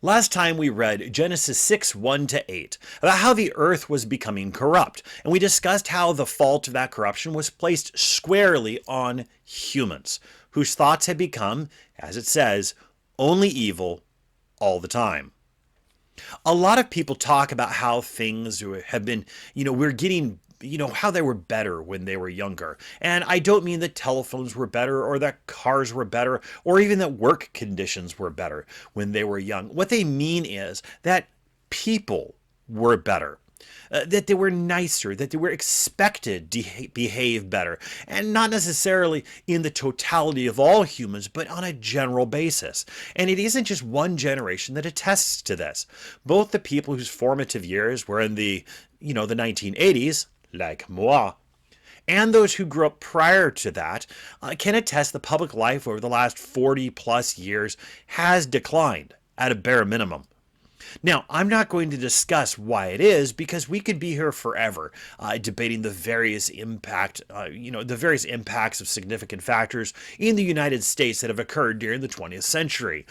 Last time we read Genesis 6, 1 to 8, about how the earth was becoming corrupt, and we discussed how the fault of that corruption was placed squarely on humans, whose thoughts had become, as it says, only evil all the time. A lot of people talk about how things have been, we're getting how they were better when they were younger. And I don't mean that telephones were better or that cars were better or even that work conditions were better when they were young. What they mean is that people were better. That they were nicer, that they were expected to behave better, and not necessarily in the totality of all humans, but on a general basis. And it isn't just one generation that attests to this. Both the people whose formative years were in the 1980s, like moi, and those who grew up prior to that can attest the public life over the last 40 plus years has declined at a bare minimum. Now, I'm not going to discuss why it is because we could be here forever debating the various impacts of significant factors in the United States that have occurred during the 20th century,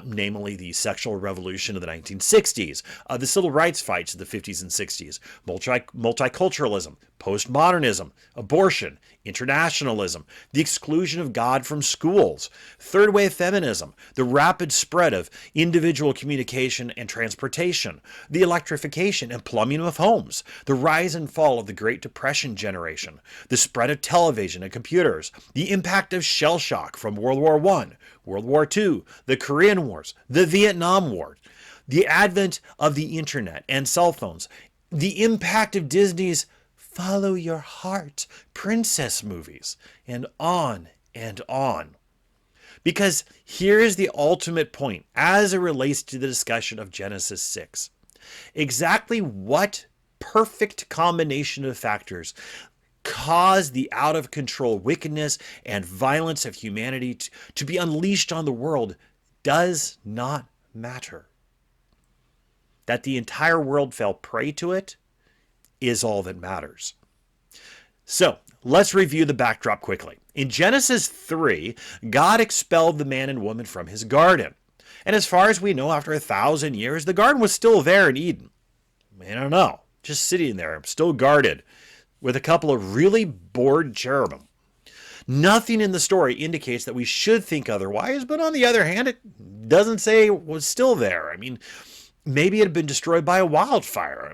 namely the sexual revolution of the 1960s, the civil rights fights of the 50s and 60s, multiculturalism, postmodernism, abortion, internationalism, the exclusion of God from schools, third wave feminism, the rapid spread of individual communication and transportation, the electrification and plumbing of homes, the rise and fall of the Great Depression generation, the spread of television and computers, the impact of shell shock from World War I, World War II, the Korean Wars, the Vietnam War, the advent of the internet and cell phones, the impact of Disney's Follow Your Heart princess movies, and on and on. Because here is the ultimate point as it relates to the discussion of Genesis 6. Exactly what perfect combination of factors caused the out-of-control wickedness and violence of humanity to be unleashed on the world does not matter. That the entire world fell prey to it is all that matters. So, let's review the backdrop quickly. In Genesis 3, God expelled the man and woman from his garden. And as far as we know, after 1,000 years, the garden was still there in Eden. I don't know, just sitting there, still guarded, with a couple of really bored cherubim. Nothing in the story indicates that we should think otherwise, but on the other hand, it doesn't say it was still there. I mean, maybe it had been destroyed by a wildfire.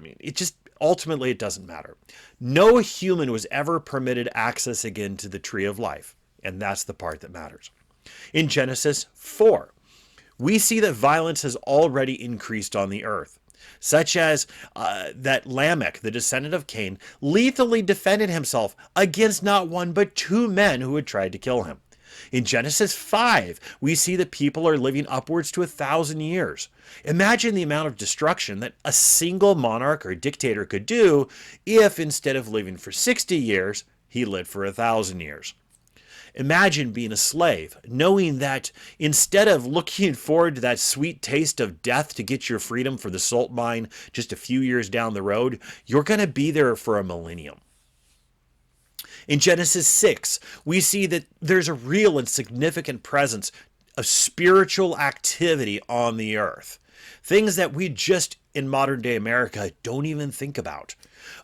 Ultimately, it doesn't matter. No human was ever permitted access again to the tree of life, and that's the part that matters. In Genesis 4, we see that violence has already increased on the earth, such as that Lamech, the descendant of Cain, lethally defended himself against not one but two men who had tried to kill him. In Genesis 5, we see that people are living upwards to 1,000 years. Imagine the amount of destruction that a single monarch or dictator could do if, instead of living for 60 years, he lived for 1,000 years. Imagine being a slave, knowing that instead of looking forward to that sweet taste of death to get your freedom for the salt mine just a few years down the road, you're going to be there for a millennium. In Genesis 6, we see that there's a real and significant presence of spiritual activity on the earth. Things that we just in modern day America don't even think about.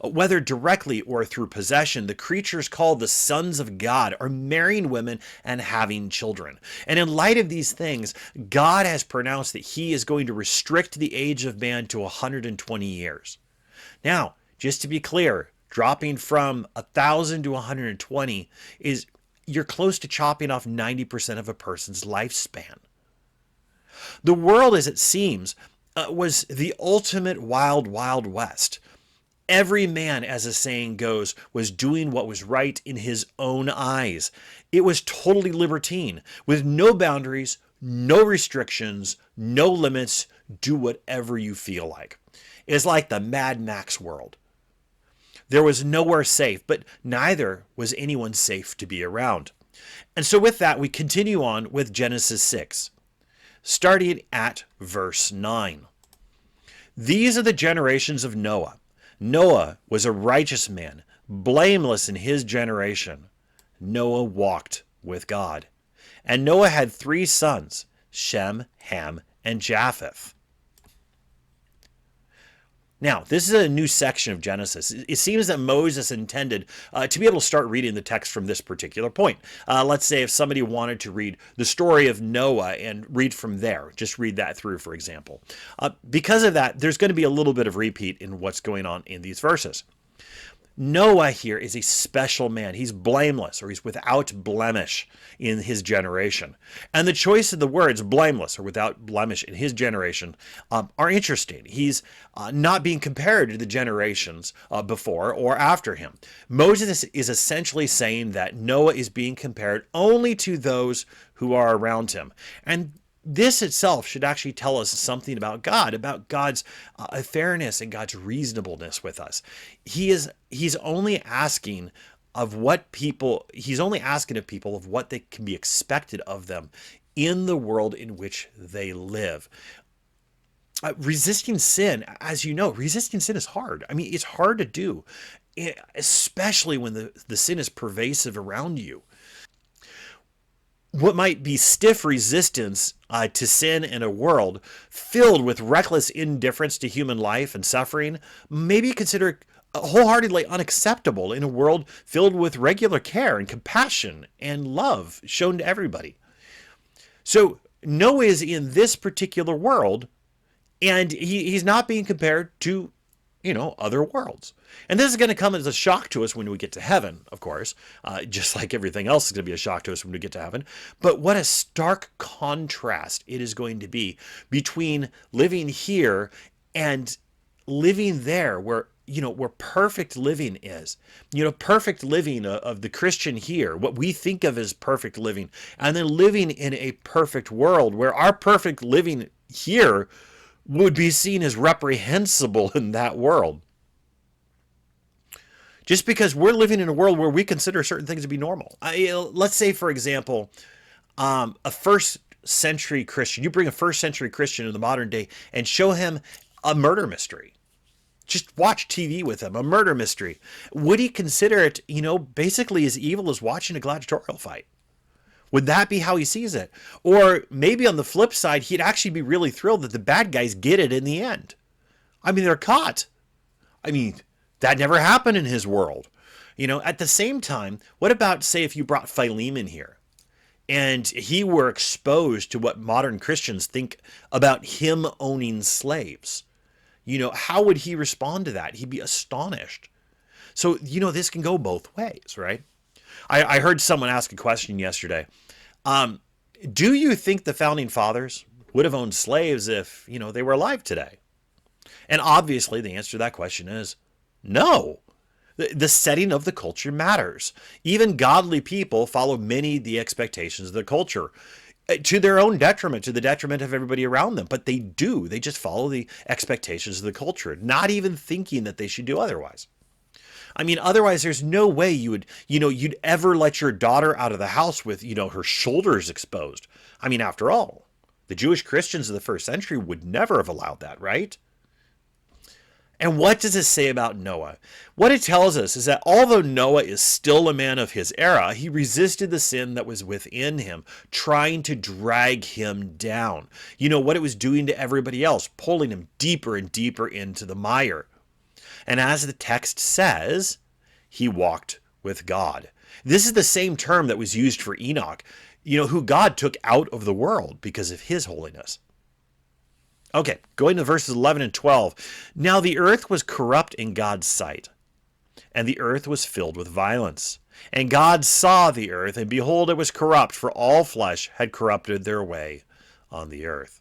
Whether directly or through possession, the creatures called the sons of God are marrying women and having children. And in light of these things, God has pronounced that he is going to restrict the age of man to 120 years. Now, just to be clear, dropping from 1,000 to 120 is you're close to chopping off 90% of a person's lifespan. The world, as it seems, was the ultimate wild, wild west. Every man, as the saying goes, was doing what was right in his own eyes. It was totally libertine, with no boundaries, no restrictions, no limits. Do whatever you feel like. It's like the Mad Max world. There was nowhere safe, but neither was anyone safe to be around. And so with that, we continue on with Genesis 6, starting at verse 9. These are the generations of Noah. Noah was a righteous man, blameless in his generation. Noah walked with God. And Noah had 3 sons, Shem, Ham, and Japheth. Now, this is a new section of Genesis. It seems that Moses intended to be able to start reading the text from this particular point. Let's say if somebody wanted to read the story of Noah and read from there, just read that through, for example. Because of that, there's going to be a little bit of repeat in what's going on in these verses. Noah here is a special man. He's blameless, or he's without blemish in his generation. And the choice of the words blameless or without blemish in his generation are interesting. He's not being compared to the generations before or after him. Moses is essentially saying that Noah is being compared only to those who are around him. And this itself should actually tell us something about God's fairness and God's reasonableness with us. He's only asking of people of what they can be expected of them in the world in which they live. Resisting sin, as you know, resisting sin is hard. I mean, it's hard to do, especially when the sin is pervasive around you. What might be stiff resistance to sin in a world filled with reckless indifference to human life and suffering may be considered wholeheartedly unacceptable in a world filled with regular care and compassion and love shown to everybody. So Noah is in this particular world, and he's not being compared to other worlds. And this is going to come as a shock to us when we get to heaven, of course, just like everything else is going to be a shock to us when we get to heaven. But what a stark contrast it is going to be between living here and living there, where perfect living is. Perfect living of the Christian here, what we think of as perfect living, and then living in a perfect world where our perfect living here would be seen as reprehensible in that world. Just because we're living in a world where we consider certain things to be normal. Let's say, for example, a first century Christian, you bring a first century Christian in the modern day and show him a murder mystery. Just watch TV with him, a murder mystery. Would he consider it, basically as evil as watching a gladiatorial fight? Would that be how he sees it? Or maybe on the flip side, he'd actually be really thrilled that the bad guys get it in the end. I mean, they're caught. I mean, that never happened in his world. At the same time, what about, say, if you brought Philemon here and he were exposed to what modern Christians think about him owning slaves? How would he respond to that? He'd be astonished. So, this can go both ways, right? I heard someone ask a question yesterday. Do you think the founding fathers would have owned slaves if, they were alive today? And obviously the answer to that question is no. The setting of the culture matters. Even godly people follow many of the expectations of the culture to their own detriment, to the detriment of everybody around them. But they do. They just follow the expectations of the culture, not even thinking that they should do otherwise. I mean, otherwise, there's no way you'd ever let your daughter out of the house with, her shoulders exposed. I mean, after all, the Jewish Christians of the first century would never have allowed that, right? And what does it say about Noah? What it tells us is that although Noah is still a man of his era, he resisted the sin that was within him, trying to drag him down. What it was doing to everybody else, pulling him deeper and deeper into the mire. And as the text says, he walked with God. This is the same term that was used for Enoch, who God took out of the world because of his holiness. Okay, going to verses 11 and 12. Now the earth was corrupt in God's sight, and the earth was filled with violence. And God saw the earth, and behold, it was corrupt, for all flesh had corrupted their way on the earth.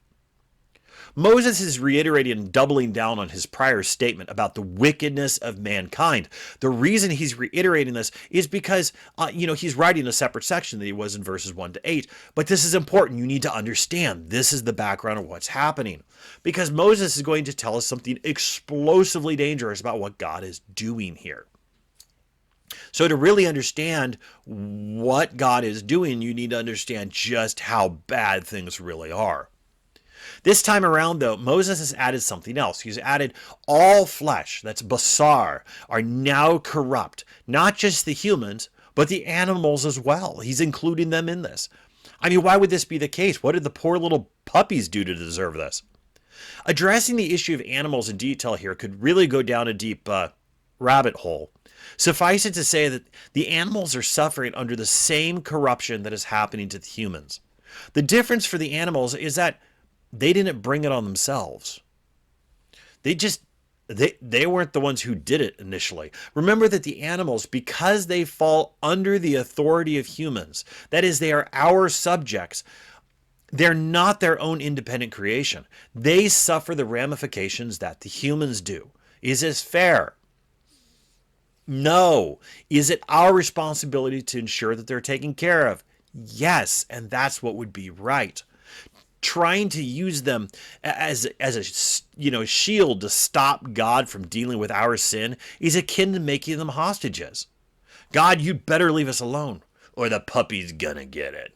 Moses is reiterating and doubling down on his prior statement about the wickedness of mankind. The reason he's reiterating this is because, he's writing a separate section that he was in verses 1 to 8. But this is important. You need to understand this is the background of what's happening. Because Moses is going to tell us something explosively dangerous about what God is doing here. So to really understand what God is doing, you need to understand just how bad things really are. This time around, though, Moses has added something else. He's added all flesh, that's basar, are now corrupt. Not just the humans, but the animals as well. He's including them in this. I mean, why would this be the case? What did the poor little puppies do to deserve this? Addressing the issue of animals in detail here could really go down a deep rabbit hole. Suffice it to say that the animals are suffering under the same corruption that is happening to the humans. The difference for the animals is that they didn't bring it on themselves. They weren't the ones who did it initially. Remember that the animals, because they fall under the authority of humans, that is, they are our subjects, they're not their own independent creation. They suffer the ramifications that the humans do. Is this fair? No. Is it our responsibility to ensure that they're taken care of? Yes, and that's what would be right. Trying to use them as a shield to stop God from dealing with our sin is akin to making them hostages. God, you'd better leave us alone, or the puppy's gonna get it.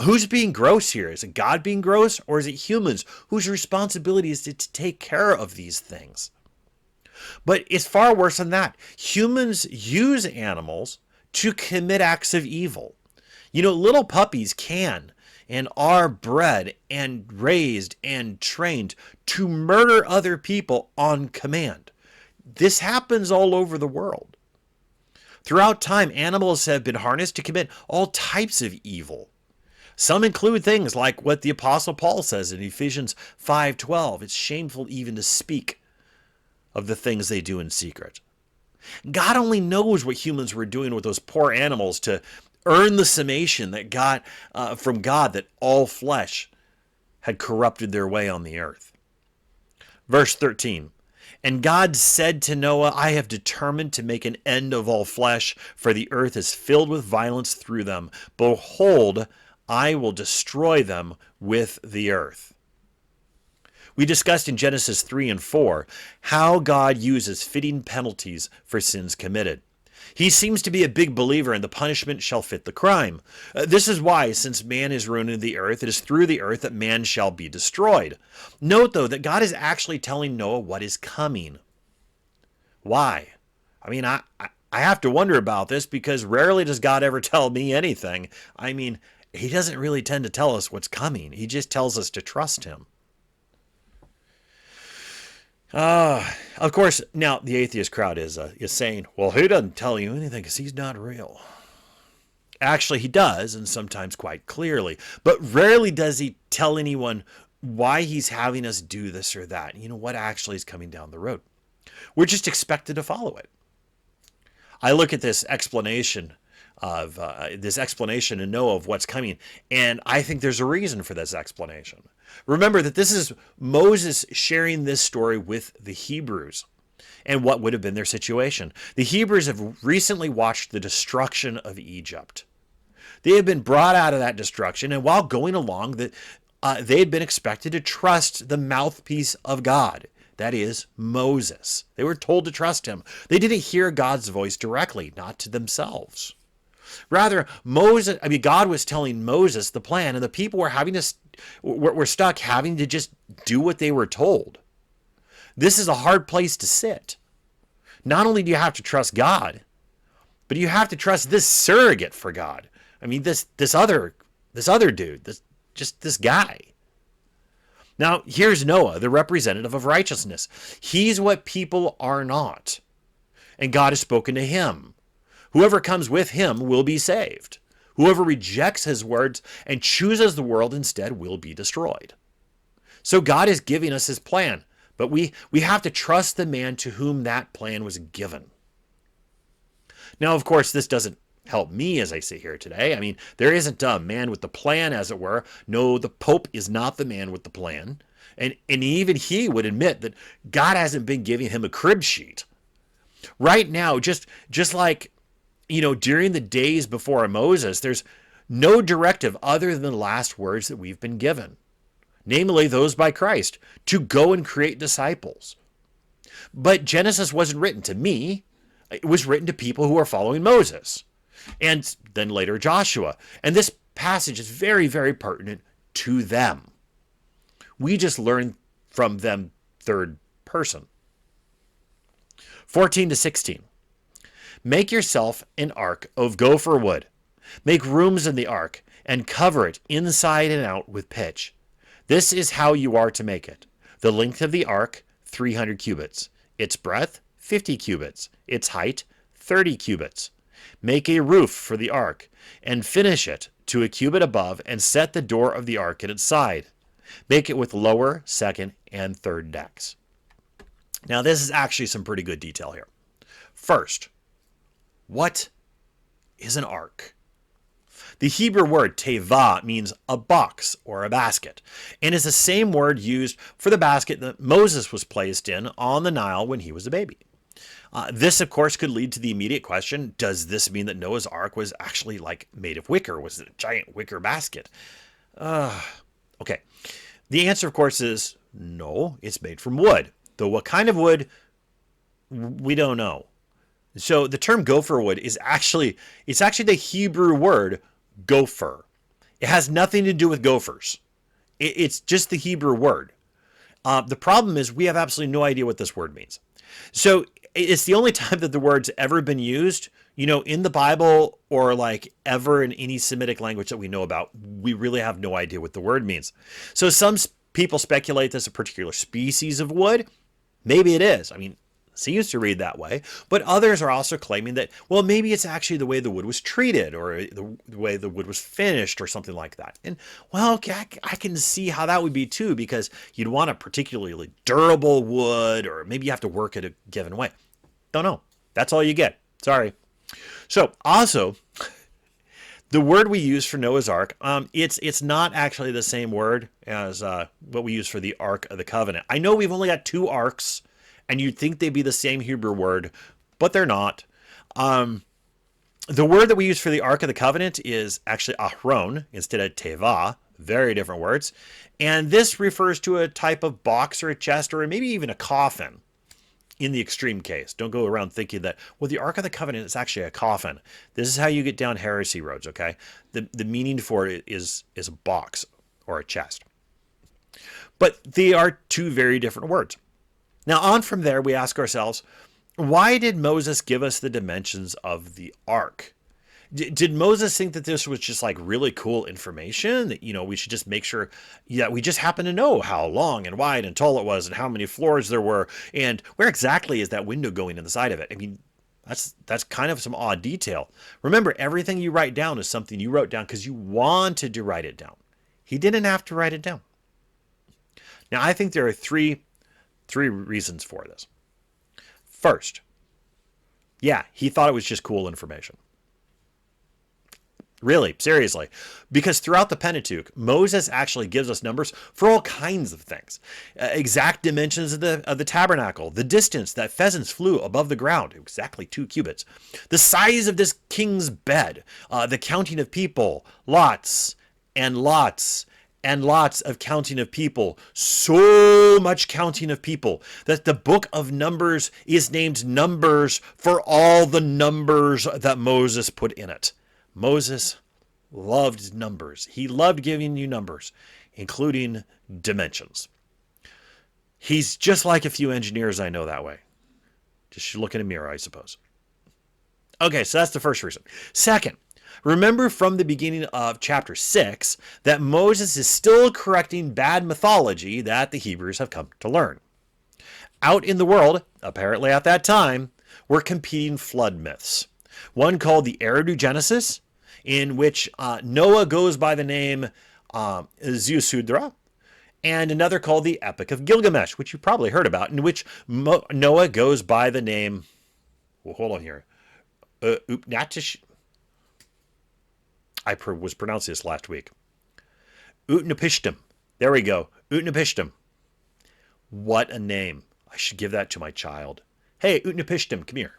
Who's being gross here? Is it God being gross, or is it humans whose responsibility is to take care of these things? But it's far worse than that. Humans use animals to commit acts of evil. Little puppies can and are bred and raised and trained to murder other people on command. This happens all over the world. Throughout time, animals have been harnessed to commit all types of evil. Some include things like what the Apostle Paul says in Ephesians 5:12. It's shameful even to speak of the things they do in secret. God only knows what humans were doing with those poor animals to earn the summation that got from God that all flesh had corrupted their way on the earth. Verse 13, and God said to Noah, I have determined to make an end of all flesh, for the earth is filled with violence through them. Behold, I will destroy them with the earth. We discussed in Genesis 3 and 4 how God uses fitting penalties for sins committed. He seems to be a big believer in the punishment shall fit the crime. This is why, since man is ruining the earth, it is through the earth that man shall be destroyed. Note, though, that God is actually telling Noah what is coming. Why? I have to wonder about this because rarely does God ever tell me anything. He doesn't really tend to tell us what's coming. He just tells us to trust him. Of course, now the atheist crowd is saying, well, he doesn't tell you anything because he's not real. Actually, he does, and sometimes quite clearly. But rarely does he tell anyone why he's having us do this or that. What actually is coming down the road. We're just expected to follow it. I look at this explanation in Noah of what's coming, and I think there's a reason for this explanation. Remember that this is Moses sharing this story with the Hebrews and what would have been their situation. The Hebrews have recently watched the destruction of Egypt. They had been brought out of that destruction, and while going along, they had been expected to trust the mouthpiece of God. That is, Moses. They were told to trust him. They didn't hear God's voice directly, not to themselves. Rather, God was telling Moses the plan, and the people were stuck having to just do what they were told. This is a hard place to sit. Not only do you have to trust God, but you have to trust this surrogate for God. This other dude, this guy. Now, here's Noah, the representative of righteousness. He's what people are not. And God has spoken to him. Whoever comes with him will be saved. Whoever rejects his words and chooses the world instead will be destroyed. So God is giving us his plan, but we have to trust the man to whom that plan was given. Now, of course, this doesn't help me as I sit here today. There isn't a man with the plan, as it were. No, the Pope is not the man with the plan. And even he would admit that God hasn't been giving him a crib sheet. Right now, just like during the days before Moses, there's no directive other than the last words that we've been given, namely those by Christ, to go and create disciples. But Genesis wasn't written to me. It was written to people who are following Moses, and then later Joshua. And this passage is very, very pertinent to them. We just learn from them third person. 14 to 16. Make yourself an ark of gopher wood. Make rooms in the ark and cover it inside and out with pitch. This is how you are to make it. The length of the ark, 300 cubits. Its breadth, 50 cubits. Its height, 30 cubits. Make a roof for the ark, and finish it to a cubit above, and set the door of the ark at its side. Make it with lower, second, and third decks. Now, this is actually some pretty good detail here. First, what is an ark? The Hebrew word teva means a box or a basket, and is the same word used for the basket that Moses was placed in on the Nile when he was a baby. This, of course, could lead to the immediate question, does this mean that Noah's Ark was actually like made of wicker? Was it a giant wicker basket? Okay. The answer, of course, is no, it's made from wood. Though what kind of wood, we don't know. So the term gopher wood is actually the Hebrew word gopher. It has nothing to do with gophers. It's just the Hebrew word. The problem is we have absolutely no idea what this word means. So it's the only time that the word's ever been used, in the Bible or like ever in any Semitic language that we know about. We really have no idea what the word means. So some people speculate this is a particular species of wood. Maybe it is. I mean, seems to read that way, but others are also claiming that, well, maybe it's actually the way the wood was treated or the way the wood was finished or something like that. And, well, okay, I can see how that would be too, because you'd want a particularly durable wood, or maybe you have to work it a given way. Don't know. That's all you get. Sorry. So also, the word we use for Noah's Ark, it's not actually the same word as what we use for the Ark of the Covenant. I know we've only got 2 arks, and you'd think they'd be the same Hebrew word, but they're not. The word that we use for the Ark of the Covenant is actually Ahron instead of Teva. Very different words. And this refers to a type of box or a chest or maybe even a coffin in the extreme case. Don't go around thinking that, well, the Ark of the Covenant is actually a coffin. This is how you get down heresy roads, okay? The meaning for it is a box or a chest. But they are 2 very different words. Now, on from there, we ask ourselves, why did Moses give us the dimensions of the ark? Did Moses think that this was just like really cool information that, we should just make sure that we just happen to know how long and wide and tall it was and how many floors there were and where exactly is that window going in the side of it? I mean, that's kind of some odd detail. Remember, everything you write down is something you wrote down because you wanted to write it down. He didn't have to write it down. Now, I think there are three reasons for this. First, yeah, he thought it was just cool information. Really, seriously. Because throughout the Pentateuch, Moses actually gives us numbers for all kinds of things. Exact dimensions of the tabernacle, the distance that pheasants flew above the ground, exactly 2 cubits, the size of this king's bed, the counting of people, lots and lots and lots of counting of people, so much counting of people that the book of Numbers is named Numbers for all the numbers that Moses put in it. Moses loved numbers. He loved giving you numbers, including dimensions. He's just like a few engineers I know that way. Just look in a mirror, I suppose. Okay, so that's the first reason. Second, remember from the beginning of chapter 6 that Moses is still correcting bad mythology that the Hebrews have come to learn. Out in the world, apparently at that time, were competing flood myths. One called the Eridu-Genesis, in which Noah goes by the name Ziusudra, and another called the Epic of Gilgamesh, which you probably heard about, in which Noah goes by the name, well, hold on here, Upnatish. I was pronouncing this last week. Utnapishtim. There we go. Utnapishtim. What a name. I should give that to my child. Hey, Utnapishtim, come here.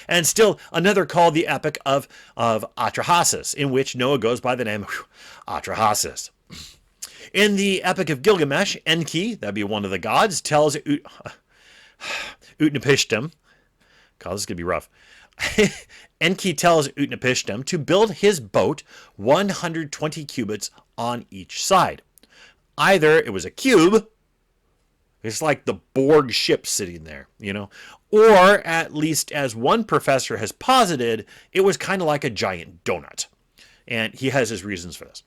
And still another called the Epic of Atrahasis, in which Noah goes by the name Atrahasis. In the Epic of Gilgamesh, Enki, that'd be one of the gods, tells Utnapishtim, God, this is going to be rough. Enki tells Utnapishtim to build his boat 120 cubits on each side. Either it was a cube, it's like the Borg ship sitting there, or at least as one professor has posited, it was kind of like a giant donut. And he has his reasons for this.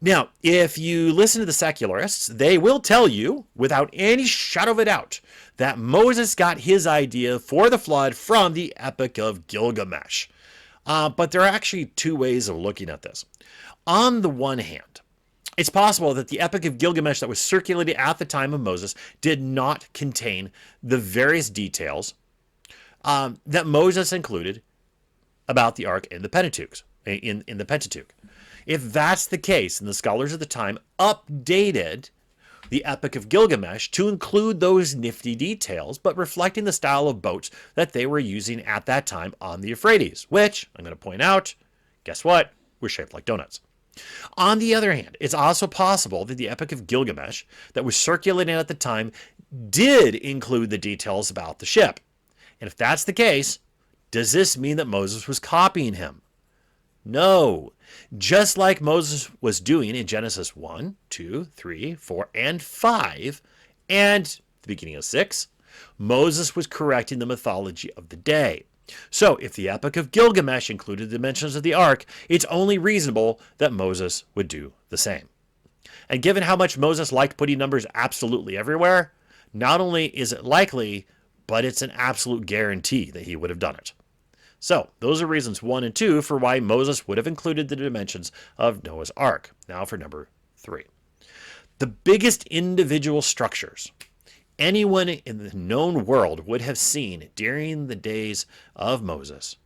Now, if you listen to the secularists, they will tell you, without any shadow of a doubt, that Moses got his idea for the flood from the Epic of Gilgamesh. But there are actually two ways of looking at this. On the one hand, it's possible that the Epic of Gilgamesh that was circulated at the time of Moses did not contain the various details that Moses included about the Ark in the Pentateuch. In the Pentateuch. If that's the case, and the scholars of the time updated the Epic of Gilgamesh to include those nifty details, but reflecting the style of boats that they were using at that time on the Euphrates, which, I'm going to point out, guess what? Were shaped like donuts. On the other hand, it's also possible that the Epic of Gilgamesh that was circulating at the time did include the details about the ship. And if that's the case, does this mean that Moses was copying him? No. Just like Moses was doing in Genesis 1, 2, 3, 4, and 5, and the beginning of 6, Moses was correcting the mythology of the day. So, if the Epic of Gilgamesh included the dimensions of the Ark, it's only reasonable that Moses would do the same. And given how much Moses liked putting numbers absolutely everywhere, not only is it likely, but it's an absolute guarantee that he would have done it. So, those are reasons 1 and 2 for why Moses would have included the dimensions of Noah's Ark. Now for number 3. The biggest individual structures anyone in the known world would have seen during the days of Moses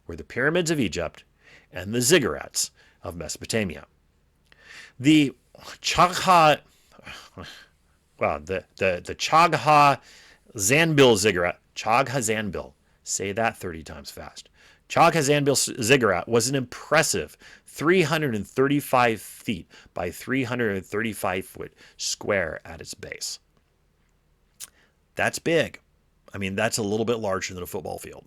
were the pyramids of Egypt and the ziggurats of Mesopotamia. The Chagha Zanbil ziggurat, Chagha Zanbil, say that 30 times fast. Chagha Zanbil ziggurat was an impressive 335 feet by 335 foot square at its base. That's big. I mean, that's a little bit larger than a football field.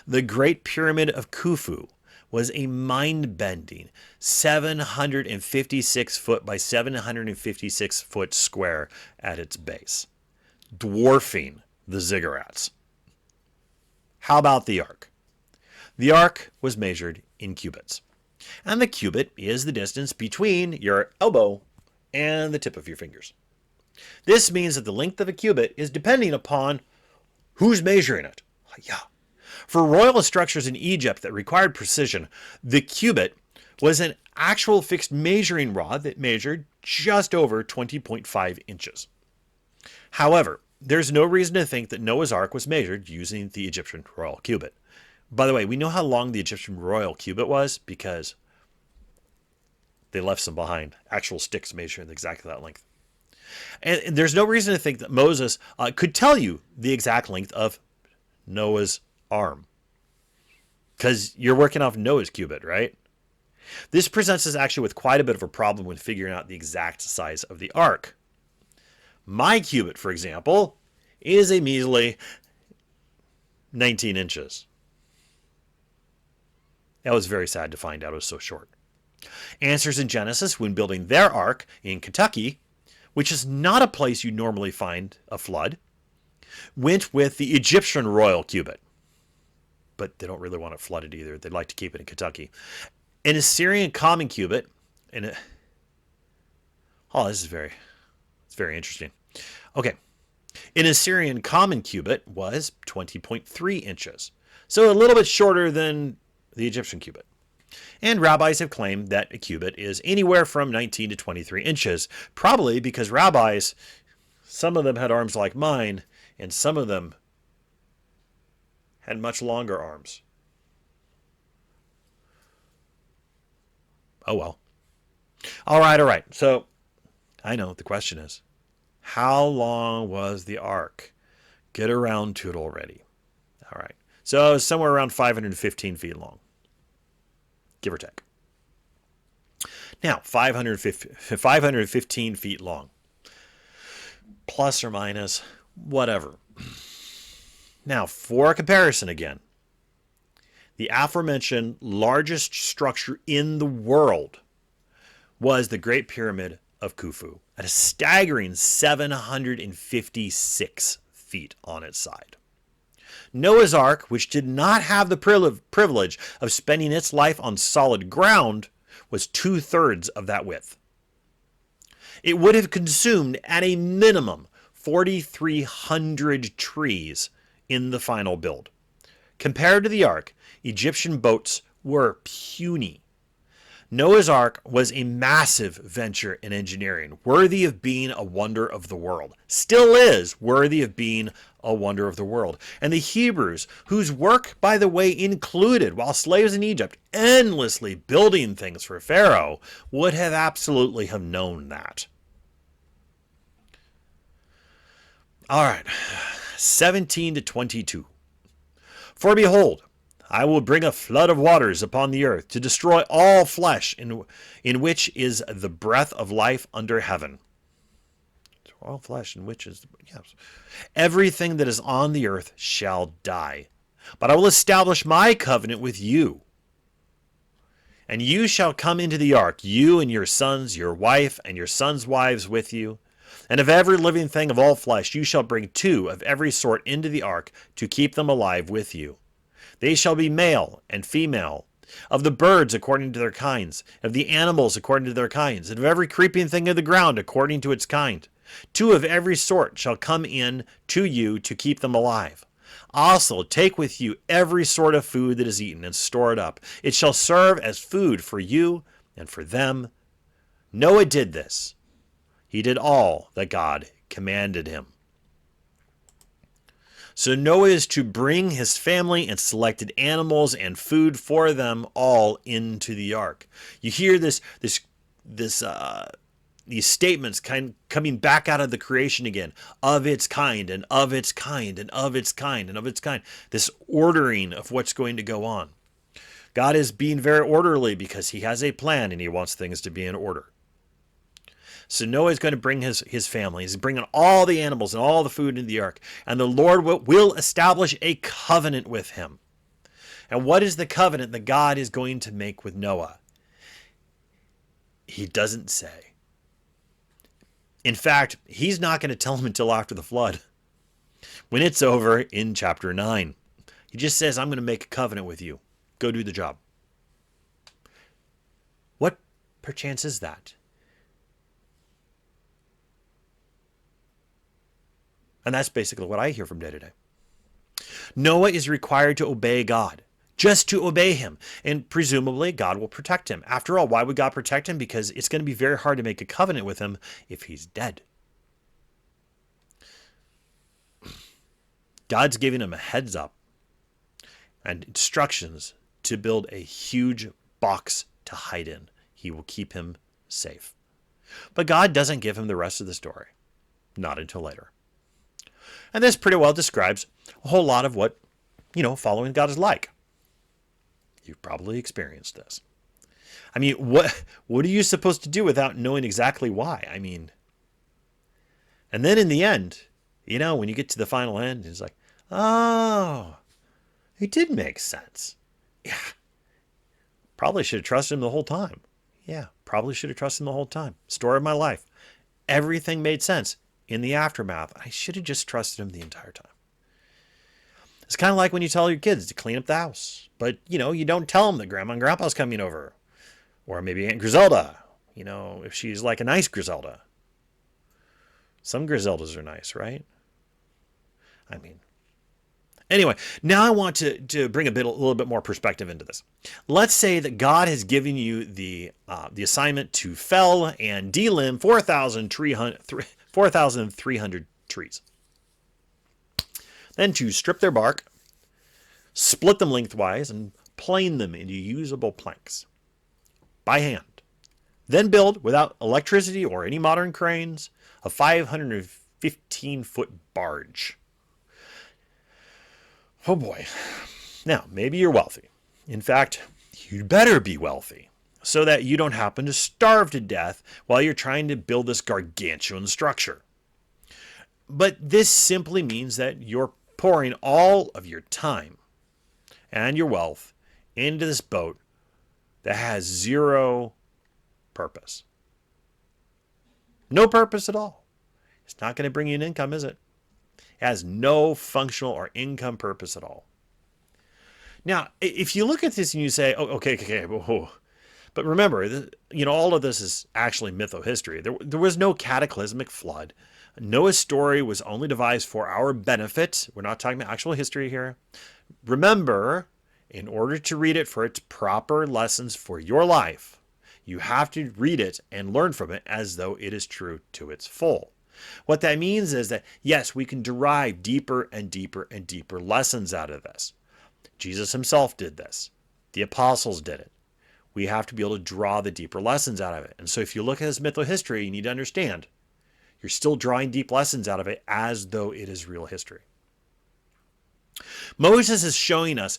The Great Pyramid of Khufu was a mind-bending 756 foot by 756 foot square at its base, dwarfing the ziggurats. How about the Ark? The Ark was measured in cubits, and the cubit is the distance between your elbow and the tip of your fingers. This means that the length of a cubit is depending upon who's measuring it. Yeah. For royal structures in Egypt that required precision, the cubit was an actual fixed measuring rod that measured just over 20.5 inches. However, there's no reason to think that Noah's Ark was measured using the Egyptian royal cubit. By the way, we know how long the Egyptian royal cubit was because they left some behind. Actual sticks measuring exactly that length. And there's no reason to think that Moses could tell you the exact length of Noah's arm, because you're working off Noah's cubit, right? This presents us actually with quite a bit of a problem when figuring out the exact size of the Ark. My cubit, for example, is a measly 19 inches. That was very sad to find out it was so short. Answers in Genesis, when building their Ark in Kentucky, which is not a place you normally find a flood, went with the Egyptian royal cubit. But they don't really want it flooded either. They'd like to keep it in Kentucky. An Assyrian common cubit, this is very interesting. Okay. An Assyrian common cubit was 20.3 inches. So a little bit shorter than the Egyptian cubit. And rabbis have claimed that a cubit is anywhere from 19 to 23 inches, probably because rabbis, some of them had arms like mine, and some of them had much longer arms. Oh well. All right. So, I know the question is, how long was the Ark? Get around to it already. All right. So, somewhere around 515 feet long. Give or take. Now, 515 feet long. Plus or minus, whatever. Now, for a comparison again, the aforementioned largest structure in the world was the Great Pyramid of Khufu at a staggering 756 feet on its side. Noah's Ark, which did not have the privilege of spending its life on solid ground, was 2/3 of that width. It would have consumed at a minimum 4,300 trees in the final build. Compared to the ark, Egyptian boats were puny. Noah's Ark was a massive venture in engineering, worthy of being a wonder of the world. Still is worthy of being a wonder of the world. And the Hebrews, whose work, by the way, included, while slaves in Egypt, endlessly building things for Pharaoh, would have absolutely have known that. All right, 17 to 22. For behold, I will bring a flood of waters upon the earth to destroy all flesh in which is the breath of life under heaven. All flesh in which is, yes. Everything that is on the earth shall die. But I will establish my covenant with you. And you shall come into the ark, you and your sons, your wife, and your sons' wives with you. And of every living thing of all flesh you shall bring 2 of every sort into the ark to keep them alive with you. They shall be male and female, of the birds according to their kinds, of the animals according to their kinds, and of every creeping thing of the ground according to its kind. 2 of every sort shall come in to you to keep them alive. Also take with you every sort of food that is eaten, and store it up. It shall serve as food for you and for them. Noah did this. He did all that God commanded him. So Noah is to bring his family and selected animals and food for them all into the ark. You hear these statements coming back out of the creation again, of its kind and of its kind and of its kind and of its kind. This ordering of what's going to go on. God is being very orderly because he has a plan and he wants things to be in order. So Noah is going to bring his family. He's bringing all the animals and all the food into the ark. And the Lord will establish a covenant with him. And what is the covenant that God is going to make with Noah? He doesn't say. In fact, he's not going to tell him until after the flood. When it's over in chapter 9. He just says, I'm going to make a covenant with you. Go do the job. What perchance is that? And that's basically what I hear from day to day. Noah is required to obey God, just to obey him. And presumably God will protect him. After all, why would God protect him? Because it's going to be very hard to make a covenant with him if he's dead. God's giving him a heads up and instructions to build a huge box to hide in. He will keep him safe. But God doesn't give him the rest of the story. Not until later. And this pretty well describes a whole lot of what, following God is like. You've probably experienced this. I mean, what are you supposed to do without knowing exactly why? I mean, and then in the end, when you get to the final end, it's like, oh, it did make sense. Yeah. Probably should have trusted him the whole time. Yeah, probably should have trusted him the whole time. Story of my life. Everything made sense. In the aftermath, I should have just trusted him the entire time. It's kind of like when you tell your kids to clean up the house. But, you don't tell them that Grandma and Grandpa's coming over. Or maybe Aunt Griselda, if she's like a nice Griselda. Some Griseldas are nice, right? I mean, anyway, now I want to bring a little bit more perspective into this. Let's say that God has given you the assignment to fell and delimb 4,300 trees. Then to strip their bark, split them lengthwise, and plane them into usable planks by hand. Then build, without electricity or any modern cranes, a 515-foot barge. Oh boy. Now, maybe you're wealthy. In fact, you'd better be wealthy, so that you don't happen to starve to death while you're trying to build this gargantuan structure. But this simply means that you're pouring all of your time and your wealth into this boat that has zero purpose. No purpose at all. It's not going to bring you an income, is it? It has no functional or income purpose at all. Now, if you look at this and you say, oh, okay, whoa. But remember, all of this is actually mytho-history. There was no cataclysmic flood. Noah's story was only devised for our benefit. We're not talking about actual history here. Remember, in order to read it for its proper lessons for your life, you have to read it and learn from it as though it is true to its full. What that means is that, yes, we can derive deeper and deeper and deeper lessons out of this. Jesus himself did this. The apostles did it. We have to be able to draw the deeper lessons out of it. And so if you look at this mytho-history, you need to understand you're still drawing deep lessons out of it as though it is real history. Moses is showing us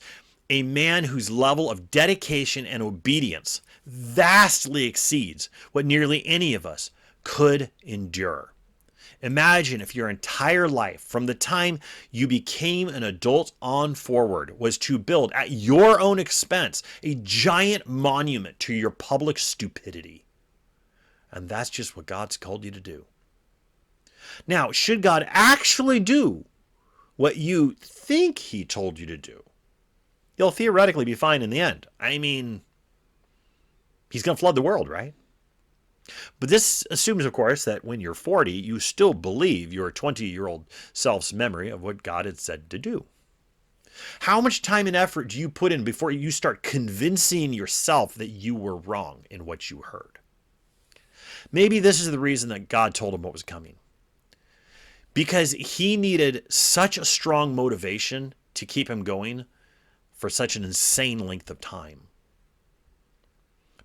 a man whose level of dedication and obedience vastly exceeds what nearly any of us could endure. Imagine if your entire life, from the time you became an adult on forward, was to build at your own expense a giant monument to your public stupidity. And that's just what God's called you to do. Now, should God actually do what you think he told you to do, you'll theoretically be fine in the end. I mean, he's going to flood the world, right? But this assumes, of course, that when you're 40, you still believe your 20-year-old self's memory of what God had said to do. How much time and effort do you put in before you start convincing yourself that you were wrong in what you heard? Maybe this is the reason that God told him what was coming. Because he needed such a strong motivation to keep him going for such an insane length of time.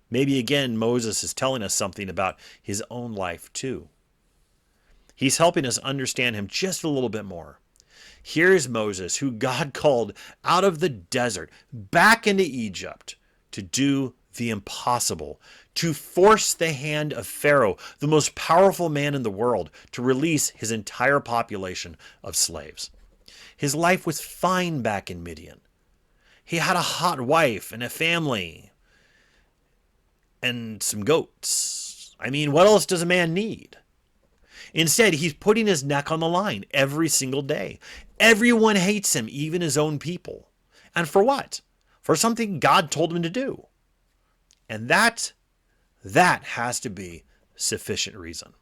Maybe again, Moses is telling us something about his own life too. He's helping us understand him just a little bit more. Here's Moses, who God called out of the desert back into Egypt to do the impossible, to force the hand of Pharaoh, the most powerful man in the world, to release his entire population of slaves. His life was fine back in Midian. He had a hot wife and a family and some goats. I mean, what else does a man need? Instead, he's putting his neck on the line every single day. Everyone hates him, even his own people. And for what? For something God told him to do. And that has to be sufficient reason.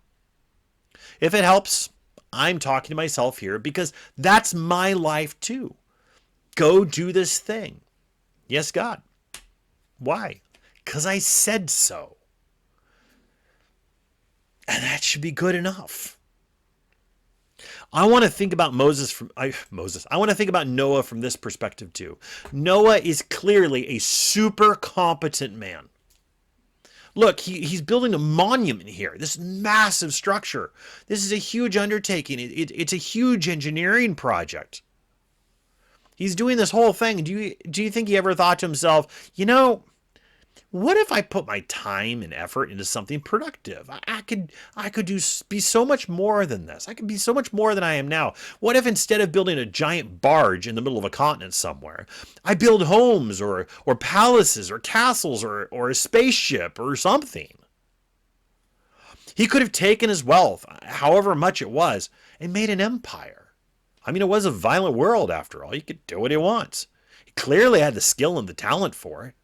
If it helps, I'm talking to myself here because that's my life too. Go do this thing. Yes, God. Why? Because I said so. And that should be good enough. I want to think about I want to think about Noah from this perspective too. Noah is clearly a super competent man. Look, he's building a monument here, this massive structure. This is a huge undertaking. It's a huge engineering project. He's doing this whole thing. Do you think he ever thought to himself, what if I put my time and effort into something productive? I could be so much more than this. I could be so much more than I am now. What if instead of building a giant barge in the middle of a continent somewhere, I build homes or palaces or castles or a spaceship or something? He could have taken his wealth, however much it was, and made an empire. I mean, it was a violent world after all. He could do what he wants. He clearly had the skill and the talent for it.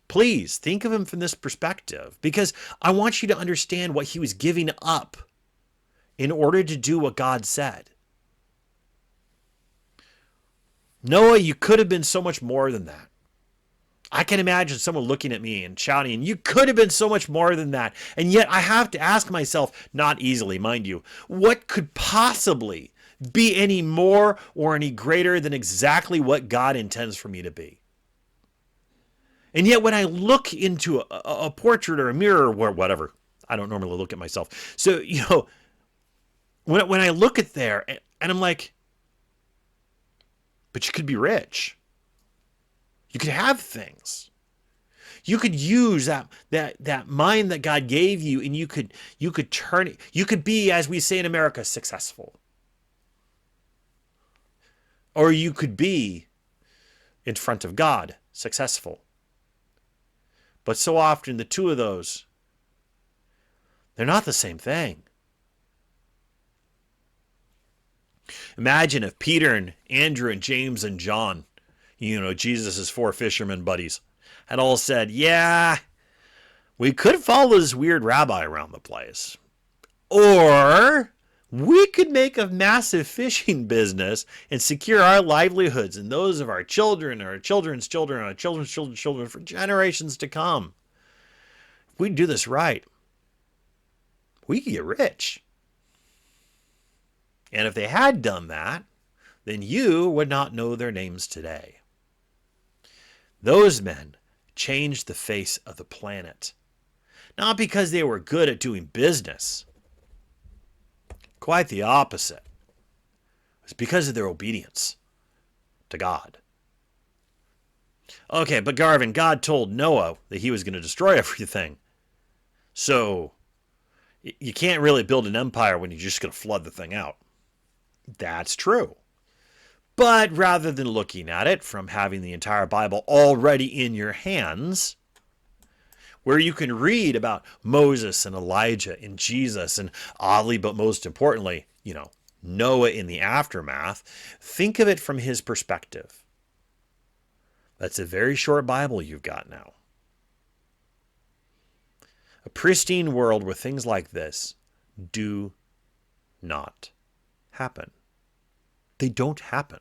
Please think of him from this perspective, because I want you to understand what he was giving up in order to do what God said. Noah, you could have been so much more than that. I can imagine someone looking at me and shouting, you could have been so much more than that. And yet I have to ask myself, not easily, mind you, what could possibly be any more or any greater than exactly what God intends for me to be? And yet when I look into a portrait or a mirror or whatever, I don't normally look at myself. So, when I look at there and I'm like, but you could be rich. You could have things. You could use that mind that God gave you, and you could turn it. You could be, as we say in America, successful. Or you could be, in front of God, successful. But so often the two of those, they're not the same thing. Imagine if Peter and Andrew and James and John, Jesus' 4 fishermen buddies, had all said, yeah, We could follow this weird rabbi around the place. Or we could make a massive fishing business and secure our livelihoods and those of our children, our children's children, our children's children's children for generations to come. If we do this right, we could get rich. And if they had done that, then you would not know their names today. Those men changed the face of the planet. Not because they were good at doing business. Quite the opposite. It was because of their obedience to God. Okay, but Garvin, God told Noah that he was going to destroy everything. So, you can't really build an empire when you're just going to flood the thing out. That's true. But rather than looking at it from having the entire Bible already in your hands, where you can read about Moses and Elijah and Jesus and, oddly but most importantly, Noah in the aftermath, think of it from his perspective. That's a very short Bible you've got now. A pristine world where things like this do not happen. They don't happen.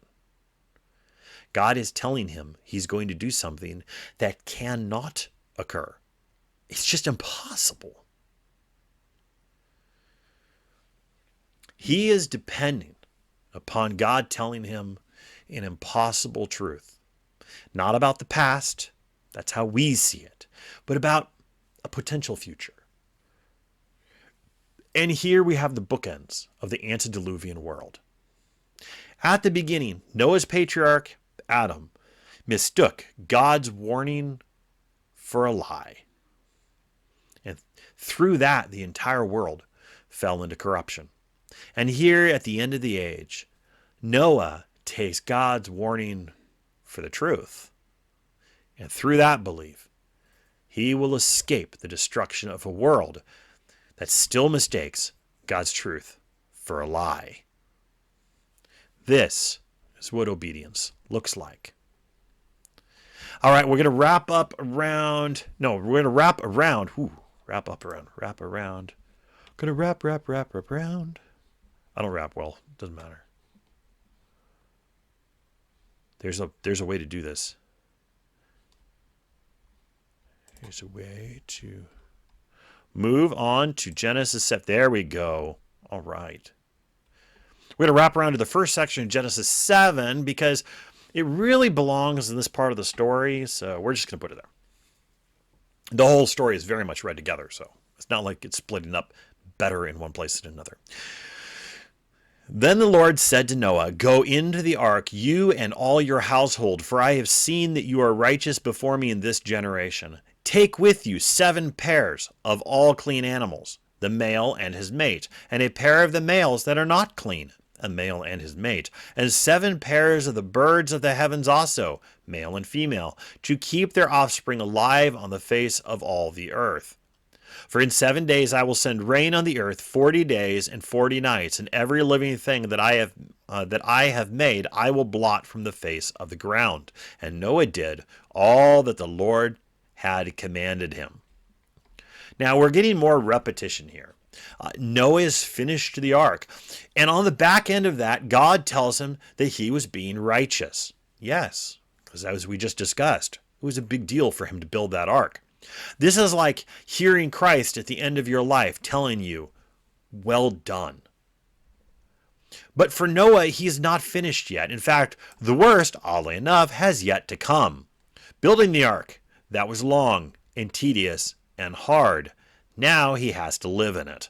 God is telling him he's going to do something that cannot occur. It's just impossible. He is depending upon God telling him an impossible truth. Not about the past, that's how we see it, but about a potential future. And here we have the bookends of the antediluvian world. At the beginning, Noah's patriarch, Adam, mistook God's warning for a lie. And through that, the entire world fell into corruption. And here at the end of the age, Noah takes God's warning for the truth. And through that belief, he will escape the destruction of a world that still mistakes God's truth for a lie. This is what obedience looks like. All right, we're going to wrap up around. No, we're going to wrap around. Wrap up around. Wrap around. Going to wrap around. I don't rap well. Doesn't matter. There's a way to do this. There's a way to move on to Genesis. There we go. All right. We're going to wrap around to the first section of Genesis 7 because it really belongs in this part of the story, so we're just going to put it there. The whole story is very much read together, so it's not like it's splitting up better in one place than another. Then the Lord said to Noah, "Go into the ark, you and all your household, for I have seen that you are righteous before me in this generation. Take with you 7 pairs of all clean animals, the male and his mate, and a pair of the males that are not clean, a male and his mate, and 7 pairs of the birds of the heavens also, male and female, to keep their offspring alive on the face of all the earth. For in 7 days I will send rain on the earth 40 days and 40 nights, and every living thing that I have made I will blot from the face of the ground." And Noah did all that the Lord had commanded him. Now we're getting more repetition here. Noah is finished the ark, and on the back end of that, God tells him that he was being righteous. Yes, because as we just discussed, it was a big deal for him to build that ark. This is like hearing Christ at the end of your life telling you, "Well done." But for Noah, he's not finished yet. In fact, the worst, oddly enough, has yet to come. Building the ark, that was long and tedious and hard. Now he has to live in it.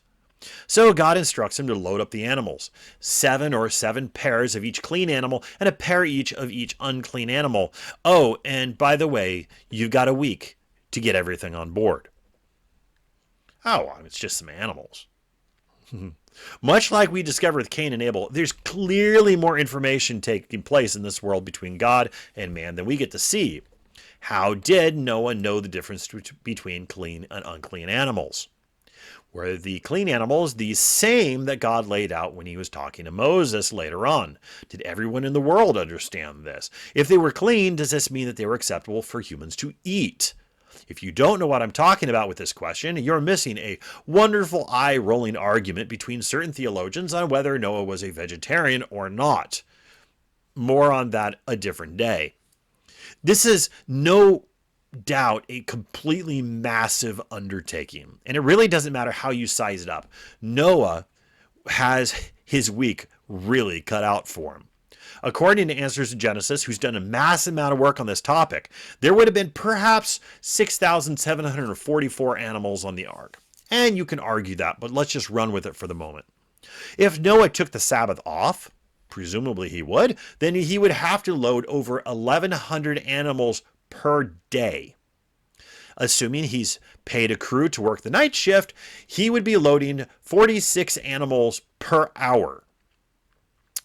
So God instructs him to load up the animals, 7 pairs of each clean animal and a pair each of each unclean animal. Oh, and by the way, you've got a week to get everything on board. Oh, it's just some animals. Much like we discovered with Cain and Abel, there's clearly more information taking place in this world between God and man than we get to see. How did Noah know the difference between clean and unclean animals? Were the clean animals the same that God laid out when he was talking to Moses later on? Did everyone in the world understand this? If they were clean, does this mean that they were acceptable for humans to eat? If you don't know what I'm talking about with this question, you're missing a wonderful eye-rolling argument between certain theologians on whether Noah was a vegetarian or not. More on that a different day. This is no doubt a completely massive undertaking, and it really doesn't matter how you size it up. Noah has his week really cut out for him. According to Answers to Genesis, who's done a massive amount of work on this topic, there would have been perhaps 6,744 animals on the ark. And you can argue that, but let's just run with it for the moment. If Noah took the Sabbath off, presumably he would, then he would have to load over 1,100 animals per day. Assuming he's paid a crew to work the night shift, he would be loading 46 animals per hour.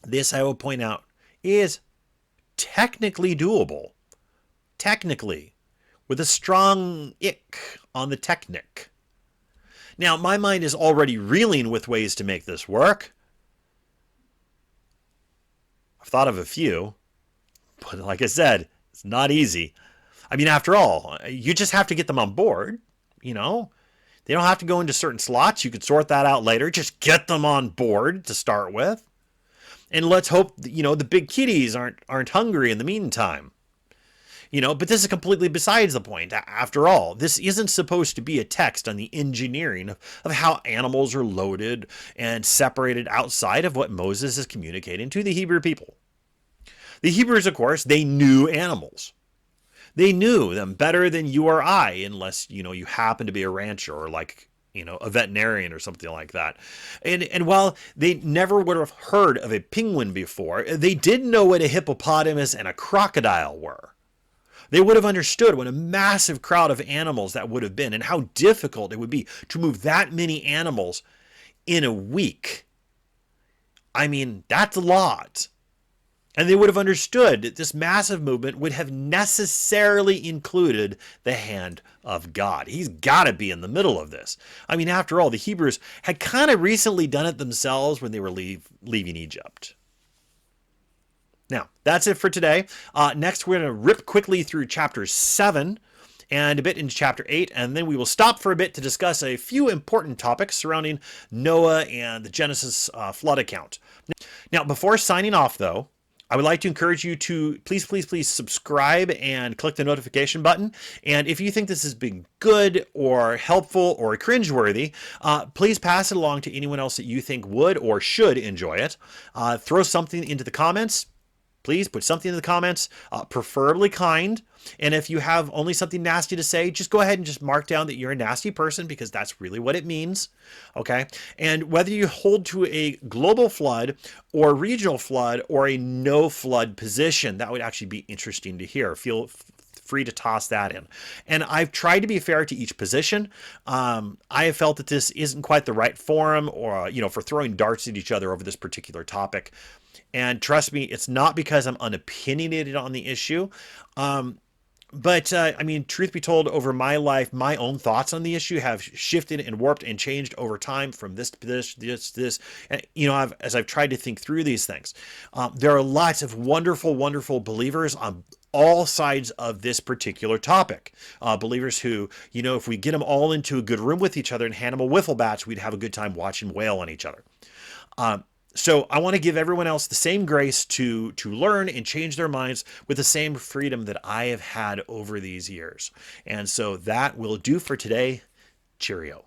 This, I will point out, is technically doable. Technically, with a strong ick on the technic. Now, my mind is already reeling with ways to make this work. I've thought of a few, but like I said, it's not easy. I mean, after all, you just have to get them on board, you know? They don't have to go into certain slots. You could sort that out later. Just get them on board to start with. And let's hope, you know, the big kitties aren't hungry in the meantime. You know, but this is completely besides the point. After all, this isn't supposed to be a text on the engineering of how animals are loaded and separated outside of what Moses is communicating to the Hebrew people. The Hebrews, of course, they knew animals. They knew them better than you or I, unless, you know, you happen to be a rancher or like, you know, a veterinarian or something like that. And while they never would have heard of a penguin before, they did know what a hippopotamus and a crocodile were. They would have understood what a massive crowd of animals that would have been and how difficult it would be to move that many animals in a week. I mean, that's a lot. And they would have understood that this massive movement would have necessarily included the hand of God. He's got to be in the middle of this. I mean, after all, the Hebrews had kind of recently done it themselves when they were leaving Egypt. Now, that's it for today. Next, we're going to rip quickly through chapter 7 and a bit into chapter 8, and then we will stop for a bit to discuss a few important topics surrounding Noah and the Genesis flood account. Now, before signing off, though, I would like to encourage you to please subscribe and click the notification button. And if you think this has been good or helpful or cringeworthy, please pass it along to anyone else that you think would or should enjoy it. Throw something into the comments. Please put something in the comments, preferably kind. And if you have only something nasty to say, just go ahead and just mark down that you're a nasty person, because that's really what it means. Okay. And whether you hold to a global flood or regional flood or a no flood position, that would actually be interesting to hear. Feel free to toss that in. And I've tried to be fair to each position. I have felt that this isn't quite the right forum or, you know, for throwing darts at each other over this particular topic. And trust me, it's not because I'm unopinionated on the issue. But I mean, truth be told, over my life, my own thoughts on the issue have shifted and warped and changed over time from this to this. And, you know, as I've tried to think through these things, there are lots of wonderful believers on all sides of this particular topic. Believers who, you know, if we get them all into a good room with each other and hand them a wiffle bats, we'd have a good time watching wail on each other. So I want to give everyone else the same grace to learn and change their minds with the same freedom that I have had over these years. And so that will do for today. Cheerio.